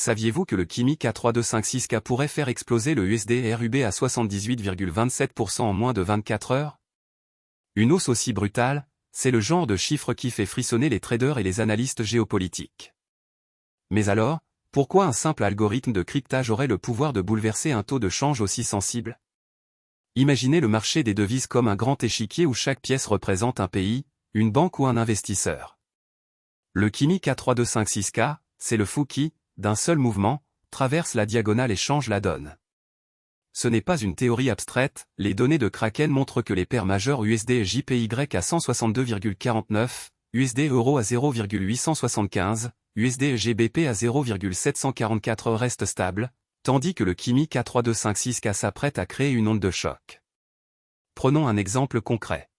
Saviez-vous que le Kimi K3256K pourrait faire exploser le USD/RUB à 78,27% en moins de 24 heures? Une hausse aussi brutale, c'est le genre de chiffre qui fait frissonner les traders et les analystes géopolitiques. Mais alors, pourquoi un simple algorithme de cryptage aurait le pouvoir de bouleverser un taux de change aussi sensible? Imaginez le marché des devises comme un grand échiquier où chaque pièce représente un pays, une banque ou un investisseur. Le Kimi K3256K, c'est le fou qui, d'un seul mouvement, traverse la diagonale et change la donne. Ce n'est pas une théorie abstraite, les données de Kraken montrent que les paires majeures USD JPY à 162,49, USD Euro à 0,875, USD GBP à 0,744 restent stables, tandis que le Kimi K3256K s'apprête à créer une onde de choc. Prenons un exemple concret.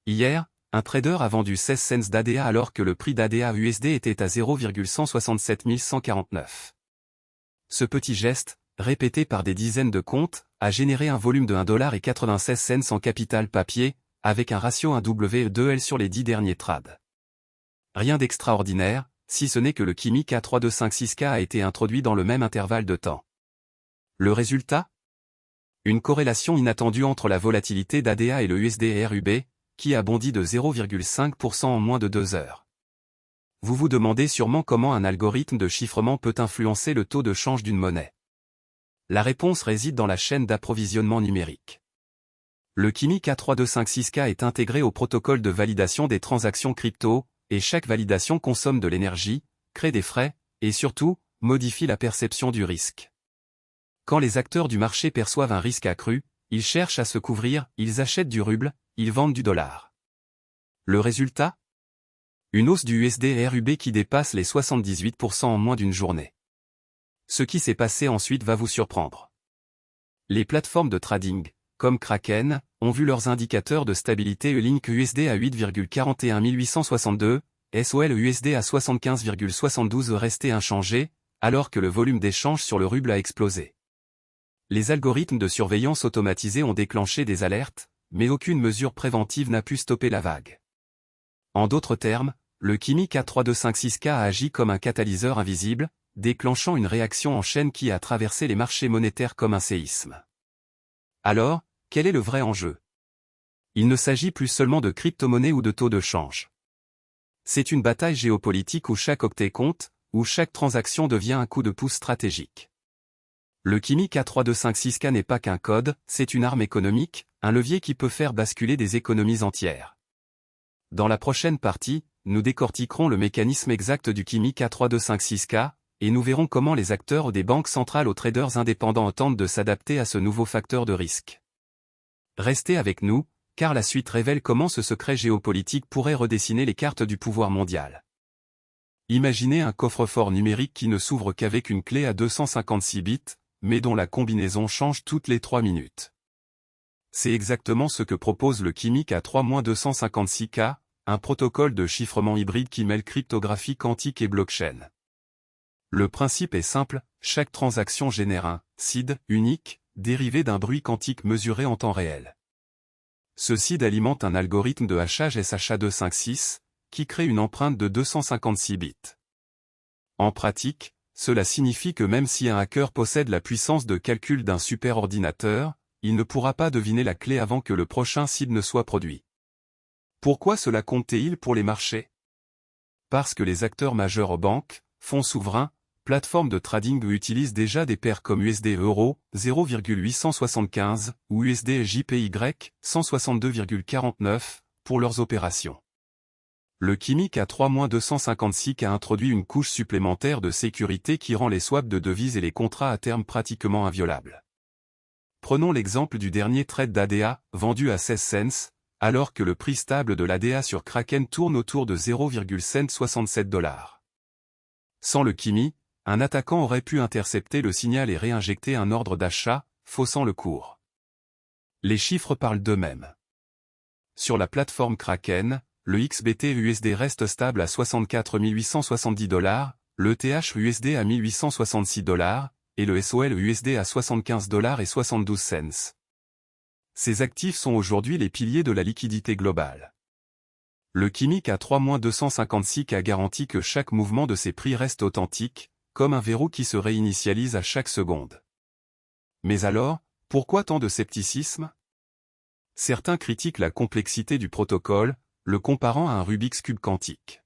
Hier, un trader a vendu 16 cents d'ADA alors que le prix d'ADA USD était à 0,167 149. Ce petit geste, répété par des dizaines de comptes, a généré un volume de 1,96 $ en capital papier, avec un ratio 1W2L sur les 10 derniers trades. Rien d'extraordinaire, si ce n'est que le Kimi K3256K a été introduit dans le même intervalle de temps. Le résultat? Une corrélation inattendue entre la volatilité d'ADA et le USD/RUB, qui a bondi de 0,5% en moins de 2 heures. Vous vous demandez sûrement comment un algorithme de chiffrement peut influencer le taux de change d'une monnaie. La réponse réside dans la chaîne d'approvisionnement numérique. Le Kimi K3256K est intégré au protocole de validation des transactions crypto, et chaque validation consomme de l'énergie, crée des frais, et surtout, modifie la perception du risque. Quand les acteurs du marché perçoivent un risque accru, ils cherchent à se couvrir, ils achètent du ruble, ils vendent du dollar. Le résultat? Une hausse du USD/RUB qui dépasse les 78% en moins d'une journée. Ce qui s'est passé ensuite va vous surprendre. Les plateformes de trading, comme Kraken, ont vu leurs indicateurs de stabilité Link USD à 8,41 862, SOL USD à 75,72 rester inchangés, alors que le volume d'échange sur le ruble a explosé. Les algorithmes de surveillance automatisés ont déclenché des alertes, mais aucune mesure préventive n'a pu stopper la vague. En d'autres termes, le Kimi K3256K a agi comme un catalyseur invisible, déclenchant une réaction en chaîne qui a traversé les marchés monétaires comme un séisme. Alors, quel est le vrai enjeu? Il ne s'agit plus seulement de crypto-monnaies ou de taux de change. C'est une bataille géopolitique où chaque octet compte, où chaque transaction devient un coup de pouce stratégique. Le Kimi K3256K n'est pas qu'un code, c'est une arme économique, un levier qui peut faire basculer des économies entières. Dans la prochaine partie, nous décortiquerons le mécanisme exact du Kimi K3256K, et nous verrons comment les acteurs des banques centrales aux traders indépendants tentent de s'adapter à ce nouveau facteur de risque. Restez avec nous, car la suite révèle comment ce secret géopolitique pourrait redessiner les cartes du pouvoir mondial. Imaginez un coffre-fort numérique qui ne s'ouvre qu'avec une clé à 256 bits, mais dont la combinaison change toutes les 3 minutes. C'est exactement ce que propose le Kimi K3-256K, un protocole de chiffrement hybride qui mêle cryptographie quantique et blockchain. Le principe est simple, chaque transaction génère un seed unique, dérivé d'un bruit quantique mesuré en temps réel. Ce seed alimente un algorithme de hachage SHA-256, qui crée une empreinte de 256 bits. En pratique, cela signifie que même si un hacker possède la puissance de calcul d'un superordinateur, il ne pourra pas deviner la clé avant que le prochain seed ne soit produit. Pourquoi cela compte-t-il pour les marchés? Parce que les acteurs majeurs aux banques, fonds souverains, plateformes de trading utilisent déjà des paires comme USD Euro 0,875 ou USD JPY 162,49 pour leurs opérations. Le Kimi K3-256 a introduit une couche supplémentaire de sécurité qui rend les swaps de devises et les contrats à terme pratiquement inviolables. Prenons l'exemple du dernier trade d'ADA, vendu à 16 cents, alors que le prix stable de l'ADA sur Kraken tourne autour de 0,67 $. Sans le Kimi, un attaquant aurait pu intercepter le signal et réinjecter un ordre d'achat, faussant le cours. Les chiffres parlent d'eux-mêmes. Sur la plateforme Kraken, le XBT-USD reste stable à 64 870 $, le TH-USD à 1866 $, et le SOL-USD à 75 $72 cents. Ces actifs sont aujourd'hui les piliers de la liquidité globale. Le Kimi K3-256 a garanti que chaque mouvement de ces prix reste authentique, comme un verrou qui se réinitialise à chaque seconde. Mais alors, pourquoi tant de scepticisme? Certains critiquent la complexité du protocole, le comparant à un Rubik's Cube quantique.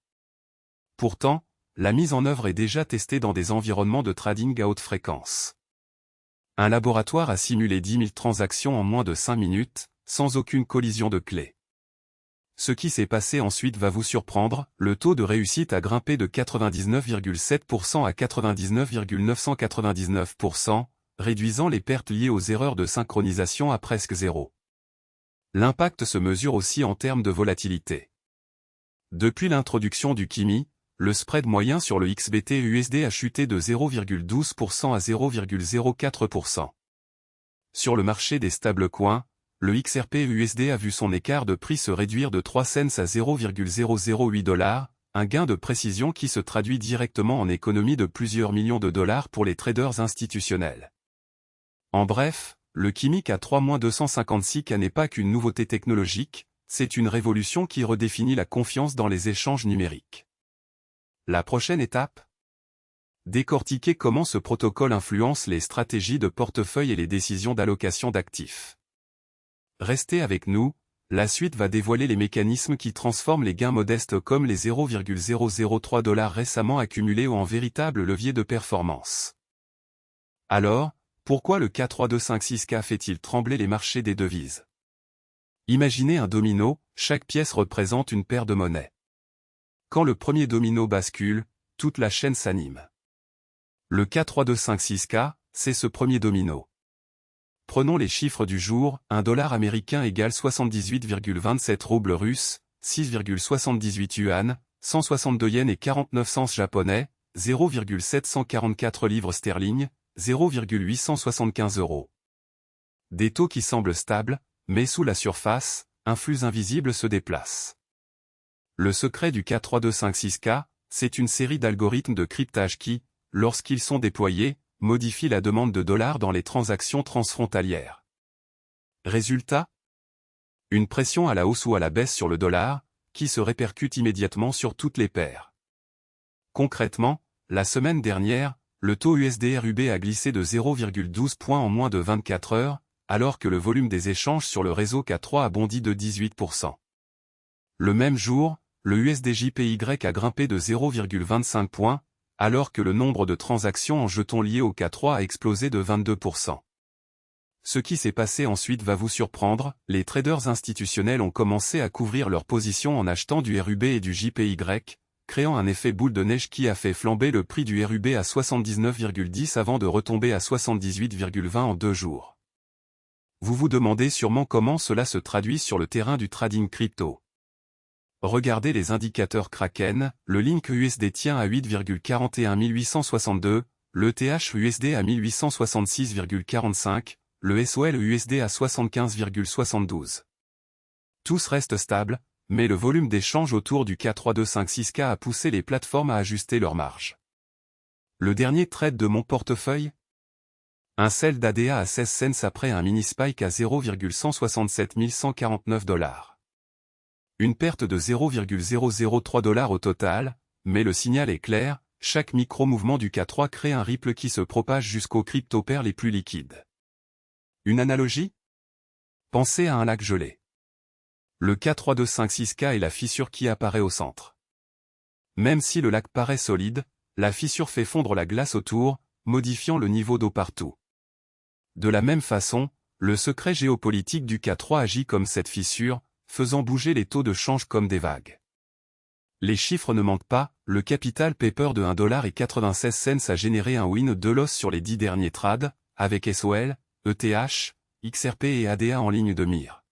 Pourtant, la mise en œuvre est déjà testée dans des environnements de trading à haute fréquence. Un laboratoire a simulé 10 000 transactions en moins de 5 minutes, sans aucune collision de clés. Ce qui s'est passé ensuite va vous surprendre, le taux de réussite a grimpé de 99,7% à 99,999%, réduisant les pertes liées aux erreurs de synchronisation à presque zéro. L'impact se mesure aussi en termes de volatilité. Depuis l'introduction du Kimi, le spread moyen sur le XBT-USD a chuté de 0,12% à 0,04%. Sur le marché des stablecoins, le XRP-USD a vu son écart de prix se réduire de 3 cents à 0,008 $, un gain de précision qui se traduit directement en économie de plusieurs millions de dollars pour les traders institutionnels. En bref, le Kimi K3-256K n'est pas qu'une nouveauté technologique, c'est une révolution qui redéfinit la confiance dans les échanges numériques. La prochaine étape? Décortiquer comment ce protocole influence les stratégies de portefeuille et les décisions d'allocation d'actifs. Restez avec nous, la suite va dévoiler les mécanismes qui transforment les gains modestes comme les 0,003 $ récemment accumulés en véritables leviers de performance. Alors, pourquoi le K3-256K fait-il trembler les marchés des devises? Imaginez un domino, chaque pièce représente une paire de monnaies. Quand le premier domino bascule, toute la chaîne s'anime. Le K3-256K, c'est ce premier domino. Prenons les chiffres du jour, 1 dollar américain égale 78,27 roubles russes, 6,78 yuan, 162 yens et 49 cents japonais, 0,744 livres sterling, 0,875 €. Des taux qui semblent stables, mais sous la surface, un flux invisible se déplace. Le secret du K3-256K, c'est une série d'algorithmes de cryptage qui, lorsqu'ils sont déployés, modifient la demande de dollars dans les transactions transfrontalières. Résultat? Une pression à la hausse ou à la baisse sur le dollar, qui se répercute immédiatement sur toutes les paires. Concrètement, la semaine dernière, le taux USD/RUB a glissé de 0,12 points en moins de 24 heures, alors que le volume des échanges sur le réseau K3 a bondi de 18%. Le même jour, le USD/JPY a grimpé de 0,25 points, alors que le nombre de transactions en jetons liés au K3 a explosé de 22%. Ce qui s'est passé ensuite va vous surprendre, les traders institutionnels ont commencé à couvrir leurs positions en achetant du RUB et du JPY, créant un effet boule de neige qui a fait flamber le prix du RUB à 79,10 avant de retomber à 78,20 en 2 jours. Vous vous demandez sûrement comment cela se traduit sur le terrain du trading crypto. Regardez les indicateurs Kraken, le Link USD tient à 8,41 862, le TH USD à 1866,45, le SOL USD à 75,72. Tous restent stables, mais le volume d'échange autour du K3-256K a poussé les plateformes à ajuster leurs marges. Le dernier trade de mon portefeuille? Un sell d'ADA à 16 cents après un mini spike à 0,167 149 $. Une perte de 0,003 $ au total, mais le signal est clair, chaque micro-mouvement du K3 crée un ripple qui se propage jusqu'aux crypto-paires les plus liquides. Une analogie? Pensez à un lac gelé. Le K3-256K est la fissure qui apparaît au centre. Même si le lac paraît solide, la fissure fait fondre la glace autour, modifiant le niveau d'eau partout. De la même façon, le secret géopolitique du K3 agit comme cette fissure, faisant bouger les taux de change comme des vagues. Les chiffres ne manquent pas, le capital paper de 1,96 $ a généré un win de loss sur les 10 derniers trades, avec SOL, ETH, XRP et ADA en ligne de mire.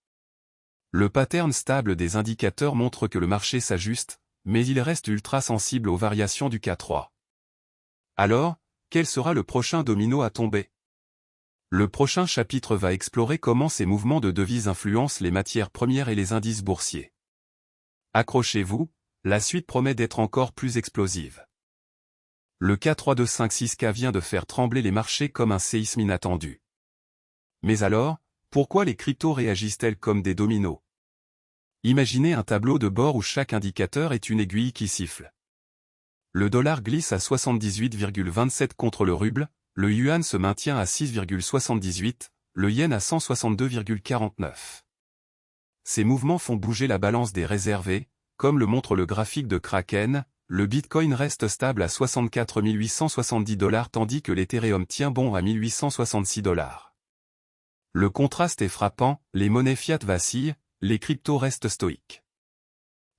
Le pattern stable des indicateurs montre que le marché s'ajuste, mais il reste ultra sensible aux variations du K3. Alors, quel sera le prochain domino à tomber? Le prochain chapitre va explorer comment ces mouvements de devises influencent les matières premières et les indices boursiers. Accrochez-vous, la suite promet d'être encore plus explosive. Le K3-256K vient de faire trembler les marchés comme un séisme inattendu. Mais alors, pourquoi les cryptos réagissent-elles comme des dominos? Imaginez un tableau de bord où chaque indicateur est une aiguille qui siffle. Le dollar glisse à 78,27 contre le ruble, le yuan se maintient à 6,78, le yen à 162,49. Ces mouvements font bouger la balance des réserves et, comme le montre le graphique de Kraken, le Bitcoin reste stable à 64 870 $ tandis que l'Ethereum tient bon à 1866 $. Le contraste est frappant, les monnaies fiat vacillent, les cryptos restent stoïques.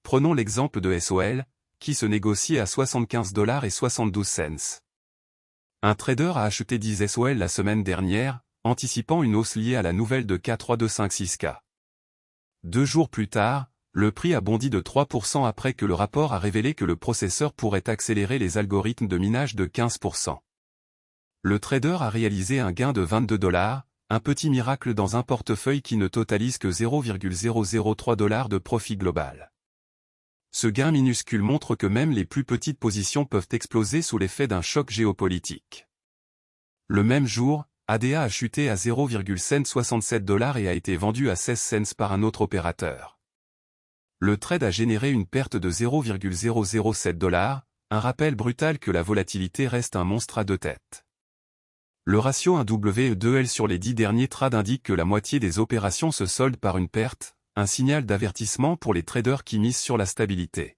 Prenons l'exemple de SOL, qui se négocie à 75,72 $. Un trader a acheté 10 SOL la semaine dernière, anticipant une hausse liée à la nouvelle de K3256K. 2 jours plus tard, le prix a bondi de 3% après que le rapport a révélé que le processeur pourrait accélérer les algorithmes de minage de 15%. Le trader a réalisé un gain de 22 $, un petit miracle dans un portefeuille qui ne totalise que 0,003 $ de profit global. Ce gain minuscule montre que même les plus petites positions peuvent exploser sous l'effet d'un choc géopolitique. Le même jour, ADA a chuté à 0,67 $ et a été vendu à 16 cents par un autre opérateur. Le trade a généré une perte de 0,007 $, un rappel brutal que la volatilité reste un monstre à deux têtes. Le ratio 1W2L sur les 10 derniers trades indique que la moitié des opérations se soldent par une perte, un signal d'avertissement pour les traders qui misent sur la stabilité.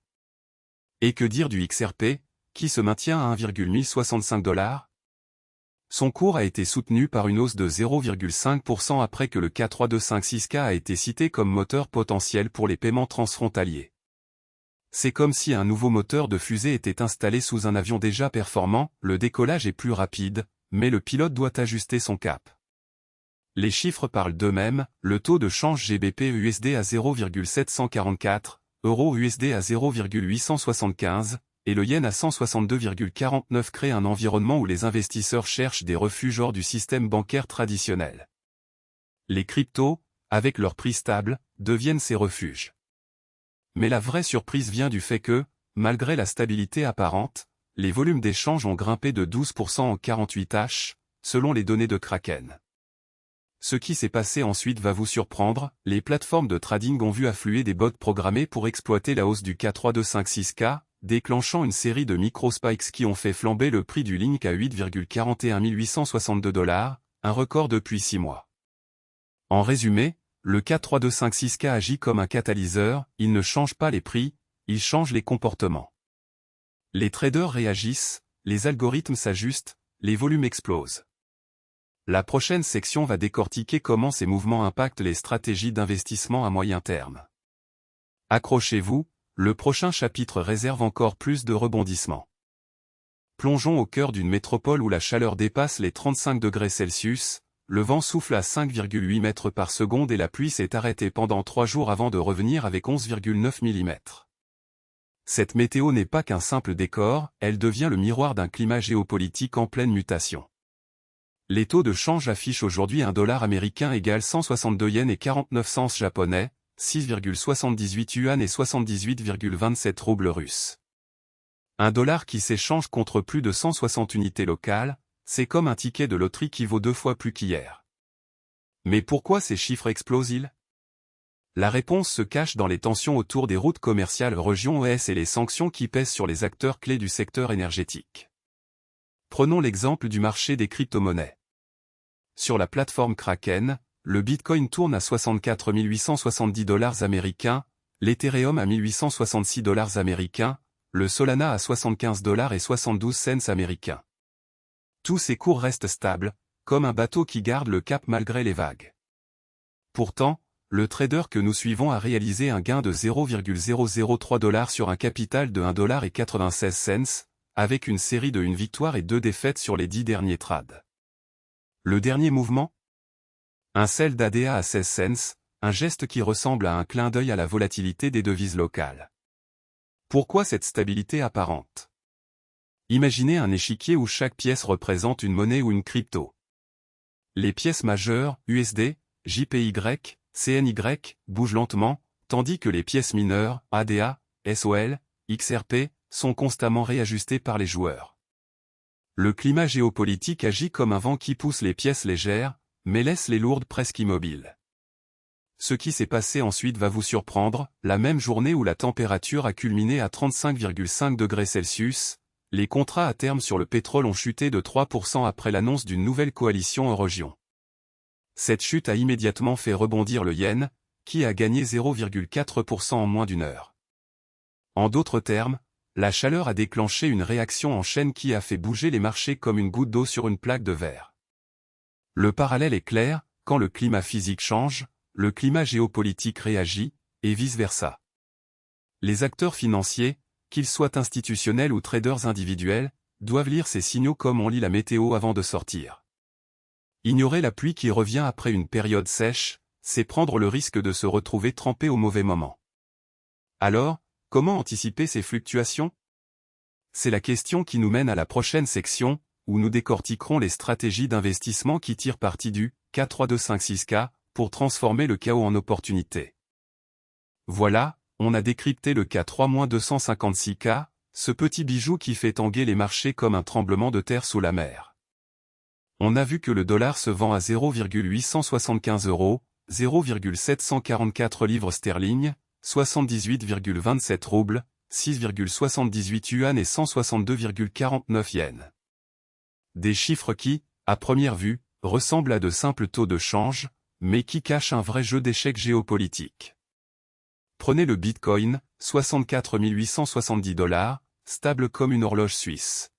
Et que dire du XRP, qui se maintient à 1,1065 $? Son cours a été soutenu par une hausse de 0,5% après que le K3256K a été cité comme moteur potentiel pour les paiements transfrontaliers. C'est comme si un nouveau moteur de fusée était installé sous un avion déjà performant, le décollage est plus rapide, mais le pilote doit ajuster son cap. Les chiffres parlent d'eux-mêmes, le taux de change GBP-USD à 0,744, Euro-USD à 0,875, et le yen à 162,49 crée un environnement où les investisseurs cherchent des refuges hors du système bancaire traditionnel. Les cryptos, avec leur prix stable, deviennent ces refuges. Mais la vraie surprise vient du fait que, malgré la stabilité apparente, les volumes d'échange ont grimpé de 12% en 48 h, selon les données de Kraken. Ce qui s'est passé ensuite va vous surprendre, les plateformes de trading ont vu affluer des bots programmés pour exploiter la hausse du K3256K, déclenchant une série de micro-spikes qui ont fait flamber le prix du Link à 8,41 862 $, un record depuis 6 mois. En résumé, le K3256K agit comme un catalyseur, il ne change pas les prix, il change les comportements. Les traders réagissent, les algorithmes s'ajustent, les volumes explosent. La prochaine section va décortiquer comment ces mouvements impactent les stratégies d'investissement à moyen terme. Accrochez-vous, le prochain chapitre réserve encore plus de rebondissements. Plongeons au cœur d'une métropole où la chaleur dépasse les 35 degrés Celsius, le vent souffle à 5,8 mètres par seconde et la pluie s'est arrêtée pendant 3 jours avant de revenir avec 11,9 mm. Cette météo n'est pas qu'un simple décor, elle devient le miroir d'un climat géopolitique en pleine mutation. Les taux de change affichent aujourd'hui un dollar américain égale 162 yens et 49 cents japonais, 6,78 yuan et 78,27 roubles russes. Un dollar qui s'échange contre plus de 160 unités locales, c'est comme un ticket de loterie qui vaut 2 fois plus qu'hier. Mais pourquoi ces chiffres explosent-ils? La réponse se cache dans les tensions autour des routes commerciales région OS et les sanctions qui pèsent sur les acteurs clés du secteur énergétique. Prenons l'exemple du marché des crypto-monnaies. Sur la plateforme Kraken, le Bitcoin tourne à 64 870 $ américains, l'Ethereum à 1866 $ américains, le Solana à 75 $ et 72 cents américains. Tous ces cours restent stables, comme un bateau qui garde le cap malgré les vagues. Pourtant, le trader que nous suivons a réalisé un gain de 0,003 $ sur un capital de 1,96 $, avec une série de 1 victoire et 2 défaites sur les 10 derniers trades. Le dernier mouvement? Un sell d'ADA à 16 cents, un geste qui ressemble à un clin d'œil à la volatilité des devises locales. Pourquoi cette stabilité apparente? Imaginez un échiquier où chaque pièce représente une monnaie ou une crypto. Les pièces majeures, USD, JPY, CNY, bougent lentement, tandis que les pièces mineures, ADA, SOL, XRP, sont constamment réajustées par les joueurs. Le climat géopolitique agit comme un vent qui pousse les pièces légères, mais laisse les lourdes presque immobiles. Ce qui s'est passé ensuite va vous surprendre, la même journée où la température a culminé à 35,5 degrés Celsius, Les contrats à terme sur le pétrole ont chuté de 3% après l'annonce d'une nouvelle coalition en région. Cette chute a immédiatement fait rebondir le yen, qui a gagné 0,4% en moins d'une heure. En d'autres termes, la chaleur a déclenché une réaction en chaîne qui a fait bouger les marchés comme une goutte d'eau sur une plaque de verre. Le parallèle est clair, quand le climat physique change, le climat géopolitique réagit, et vice-versa. Les acteurs financiers, qu'ils soient institutionnels ou traders individuels, doivent lire ces signaux comme on lit la météo avant de sortir. Ignorer la pluie qui revient après une période sèche, c'est prendre le risque de se retrouver trempé au mauvais moment. Alors, comment anticiper ces fluctuations? C'est la question qui nous mène à la prochaine section, où nous décortiquerons les stratégies d'investissement qui tirent parti du K3256K pour transformer le chaos en opportunité. Voilà, on a décrypté le K3-256K, ce petit bijou qui fait tanguer les marchés comme un tremblement de terre sous la mer. On a vu que le dollar se vend à 0,875 €, 0,744 livres sterling, 78,27 roubles, 6,78 yuan et 162,49 yens. Des chiffres qui, à première vue, ressemblent à de simples taux de change, mais qui cachent un vrai jeu d'échecs géopolitiques. Prenez le Bitcoin, 64 870 $, stable comme une horloge suisse.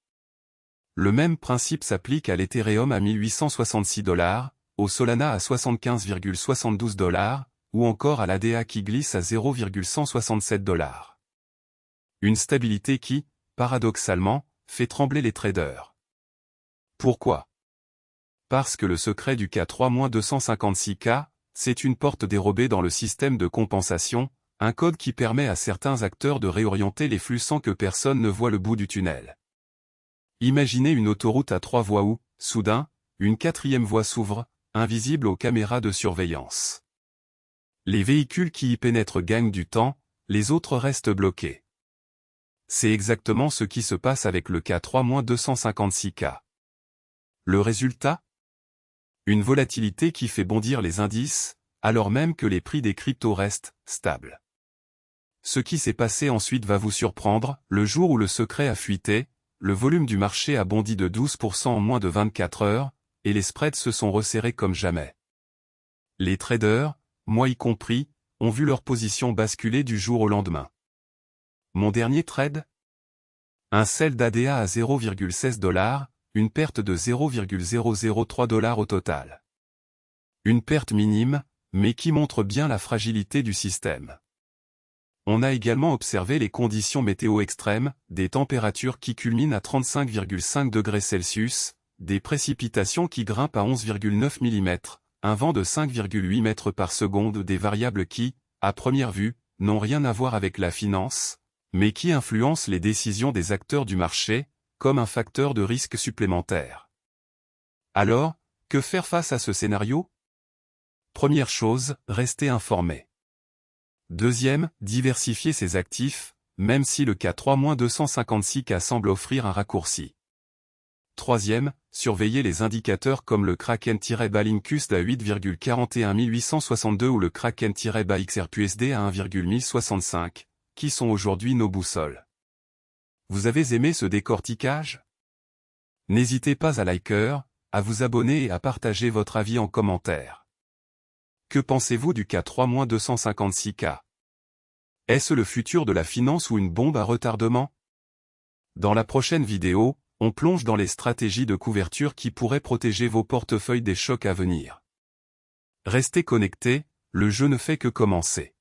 Le même principe s'applique à l'Ethereum à 1866 $, au Solana à 75,72 $, ou encore à l'ADA qui glisse à 0,167 $. Une stabilité qui, paradoxalement, fait trembler les traders. Pourquoi? Parce que le secret du K3-256K, c'est une porte dérobée dans le système de compensation, un code qui permet à certains acteurs de réorienter les flux sans que personne ne voie le bout du tunnel. Imaginez une autoroute à 3 voies où, soudain, une 4e voie s'ouvre, invisible aux caméras de surveillance. Les véhicules qui y pénètrent gagnent du temps, les autres restent bloqués. C'est exactement ce qui se passe avec le K3-256K. Le résultat? Une volatilité qui fait bondir les indices, alors même que les prix des cryptos restent stables. Ce qui s'est passé ensuite va vous surprendre, le jour où le secret a fuité, le volume du marché a bondi de 12% en moins de 24 heures, et les spreads se sont resserrés comme jamais. Les traders, moi y compris, ont vu leur position basculer du jour au lendemain. Mon dernier trade? Un sell d'ADA à 0,16 $, une perte de 0,003 $ au total. Une perte minime, mais qui montre bien la fragilité du système. On a également observé les conditions météo extrêmes, des températures qui culminent à 35,5 degrés Celsius, des précipitations qui grimpent à 11,9 mm, un vent de 5,8 mètres par seconde, des variables qui, à première vue, n'ont rien à voir avec la finance, mais qui influencent les décisions des acteurs du marché, comme un facteur de risque supplémentaire. Alors, que faire face à ce scénario? Première chose, rester informé. Deuxième, diversifier ses actifs, même si le K3-256K semble offrir un raccourci. Troisième, surveiller les indicateurs comme le Kraken-Balinkus à 8,41862 ou le Kraken-XRPUSD à 1,1065, qui sont aujourd'hui nos boussoles. Vous avez aimé ce décortiquage? N'hésitez pas à liker, à vous abonner et à partager votre avis en commentaire. Que pensez-vous du K3-256K? Est-ce le futur de la finance ou une bombe à retardement? Dans la prochaine vidéo, on plonge dans les stratégies de couverture qui pourraient protéger vos portefeuilles des chocs à venir. Restez connectés, le jeu ne fait que commencer.